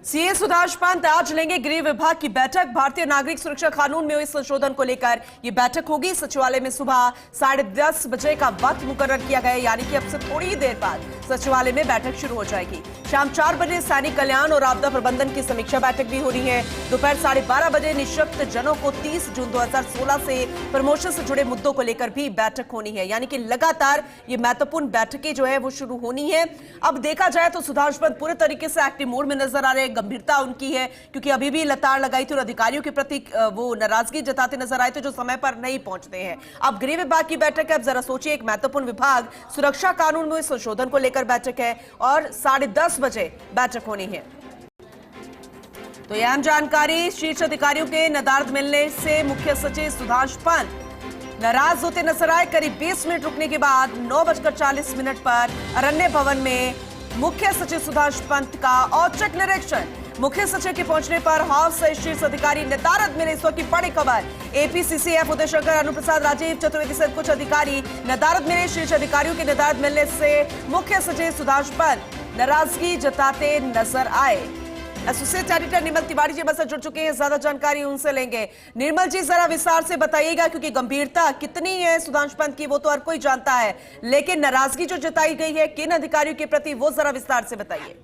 CA Sudhansh Pant आज लेंगे गृह विभाग की बैठक। भारतीय नागरिक सुरक्षा कानून में हुए संशोधन को लेकर यह बैठक होगी। सचिवालय में सुबह 10:30 बजे का वक्त मुकर्रर किया गया, यानी कि अब से थोड़ी ही देर बाद सचिवालय में बैठक शुरू हो जाएगी। शाम 4 बजे सैनिक कल्याण और आपदा प्रबंधन की समीक्षा बैठक भी हो रही है। दोपहर 12:30 बजे निःशक्त जनों को 30 जून 2016 से प्रमोशन से जुड़े मुद्दों को लेकर भी बैठक होनी है, यानी कि लगातार ये महत्वपूर्ण बैठकें जो है वो शुरू होनी है। अब देखा जाए तो सुधांश पंत पूरे तरीके से एक्टिव मोड में नजर आ रहे हैं। गंभीरता उनकी है क्योंकि अभी भी लताड़ लगाई थी और अधिकारियों के प्रति वो नाराजगी जताते नजर आए थे जो समय पर नहीं पहुंचते हैं। अब गृह विभाग की बैठक है। अब जरा सोचिए, एक महत्वपूर्ण विभाग सुरक्षा कानून में संशोधन को लेकर बैठक है और 10:30 बजे बैठक होनी है। तो यह अहम जानकारी। शीर्ष अधिकारियों के नदारद मिलने से मुख्य सचिव सुधांश पंत नाराज होते नजर आए। करीब 20 मिनट रुकने के बाद 9:40 पर अरण्य भवन में मुख्य सचिव सुधांश पंत का औचक निरीक्षण। मुख्य सचिव के पहुंचने पर हाउस से शीर्ष अधिकारी नदारद मिले। इस वक्त की बड़ी खबर, एपीसीसीएफ उदय शंकर, अनुप्रसाद, राजीव चतुर्वेदी सहित कुछ अधिकारी नदारद मिले। शीर्ष अधिकारियों के नदारद मिलने से मुख्य सचिव सुधांश पंत नाराजगी जताते नजर आए। एसोसिएट एडिटर निर्मल तिवारी जी बस जुड़ चुके हैं, ज्यादा जानकारी उनसे लेंगे। निर्मल जी, जरा विस्तार से बताइएगा क्योंकि गंभीरता कितनी है सुधांश पंत की वो तो हर कोई जानता है, लेकिन नाराजगी जो जताई गई है किन अधिकारियों के प्रति वो जरा विस्तार से बताइए।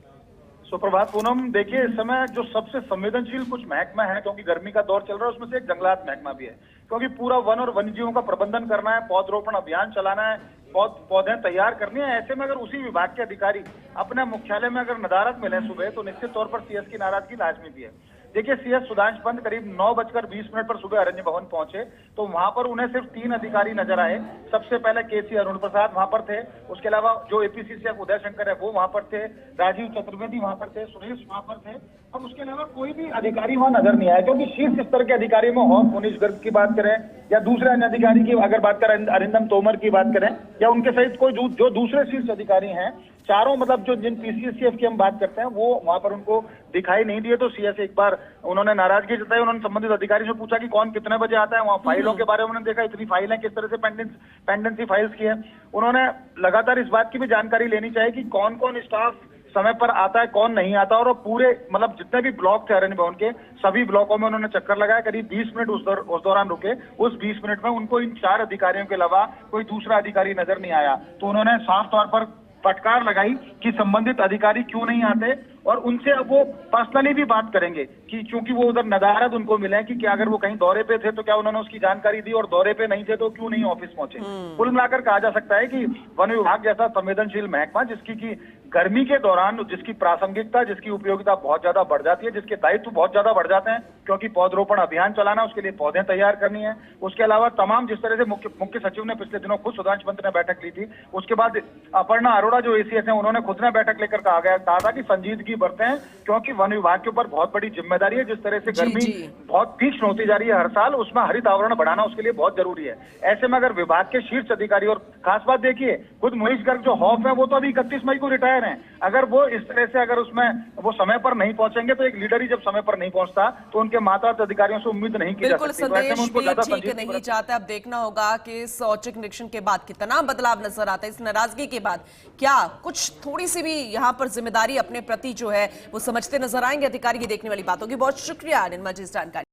सुप्रभात पूनम, देखिए इस समय जो सबसे संवेदनशील कुछ महकमा है, क्योंकि गर्मी का दौर चल रहा है, उसमें से एक जंगलात महकमा भी है, क्योंकि पूरा वन और वन्यजीवों का प्रबंधन करना है, पौधरोपण अभियान चलाना है, पौधे तैयार करनी है। ऐसे में अगर उसी विभाग के अधिकारी अपने मुख्यालय में अगर नदारद मिले सुबह, तो निश्चित तौर पर सीएस की नाराजगी लाजमी भी है। देखिए, सीएस सुधांश पंत करीब 9:20 पर सुबह अरण्य भवन पहुंचे तो वहां पर उन्हें सिर्फ 3 अधिकारी नजर आए। सबसे पहले केसी अरुण प्रसाद वहां पर थे, उसके अलावा जो एपीसीसीएफ उदय शंकर है वो वहां पर थे, राजीव चतुर्वेदी वहां पर थे, सुरेश वहां पर थे। अब उसके अलावा कोई भी अधिकारी वहां नजर नहीं आया, क्योंकि शीर्ष स्तर के अधिकारी में हो मुनीश गर्ग की बात करें या दूसरे अन्य अधिकारी की अगर बात करें, अरिंदम तोमर की बात करें या उनके सहित कोई जो दूसरे शीर्ष अधिकारी हैं, चारों मतलब जो जिन पीसीसीएफ की हम बात करते हैं वो वहां पर उनको दिखाई नहीं दिए। तो सीएस एक बार उन्होंने नाराजगी जताई। उन्होंने संबंधित अधिकारी से पूछा कि कौन कितने बजे आता है। वहां फाइलों के बारे में उन्होंने देखा, इतनी फाइलें किस तरह से पेंडेंसी फाइल्स की है। उन्होंने लगातार इस बात की भी जानकारी लेनी चाहिए कि कौन कौन स्टाफ समय पर आता है, कौन नहीं आता। और पूरे मतलब जितने भी ब्लॉक थे अरण्य भवन के, सभी ब्लॉकों में उन्होंने चक्कर लगाया। करीब 20 मिनट उस दौरान रुके। उस 20 मिनट में उनको इन 4 अधिकारियों के अलावा कोई दूसरा अधिकारी नजर नहीं आया। तो उन्होंने साफ तौर पर फटकार लगाई कि संबंधित अधिकारी क्यों नहीं आते, और उनसे अब वो पर्सनली भी बात करेंगे कि क्योंकि वो उधर नदारद उनको मिले कि क्या अगर वो कहीं दौरे पे थे तो क्या उन्होंने उसकी जानकारी दी, और दौरे पे नहीं थे तो क्यों नहीं ऑफिस पहुंचे। कुल मिलाकर कहा जा सकता है कि वन विभाग जैसा संवेदनशील महकमा, जिसकी की गर्मी के दौरान जिसकी प्रासंगिकता, जिसकी उपयोगिता बहुत ज्यादा बढ़ जाती है, जिसके दायित्व बहुत ज्यादा बढ़ जाते हैं, क्योंकि पौधरोपण अभियान चलाना, उसके लिए पौधे तैयार करनी है। उसके अलावा तमाम जिस तरह से मुख्य सचिव ने पिछले दिनों खुद सुधांश पंत ने बैठक ली थी, उसके बाद अपर्णा अरोड़ा जो एसीएस है उन्होंने खुद ने बैठक लेकर कहा था कि संजीदगी बरतें, क्योंकि वन विभाग के ऊपर बहुत बड़ी जिम्मेदारी है। जिस तरह से गर्मी बहुत तीक्ष्ण होती जा रही है हर साल, उसमें हरित आवरण बढ़ाना उसके लिए बहुत जरूरी है। ऐसे में अगर विभाग के शीर्ष अधिकारी, और खास बात देखिए खुद मुनीश गर्ग जो हॉफ है वो तो अभी 31 मई को रिटायर हैं, अगर वो इस तरह से अगर उसमें वो समय पर नहीं पहुंचेंगे तो एक लीडर ही जब समय पर नहीं पहुंचता तो उनके मातहत अधिकारियों से उम्मीद नहीं की जा सकती। ठीक नहीं चाहता। अब देखना होगा कि इस औचक निरीक्षण के बाद कितना बदलाव नजर आता है। इस नाराजगी के बाद क्या कुछ थोड़ी सी भी यहाँ पर जिम्मेदारी अपने प्रति जो है वो समझते नजर आएंगे अधिकारी की, देखने वाली बात होगी। बहुत शुक्रिया निर्मल जी इस जानकारी।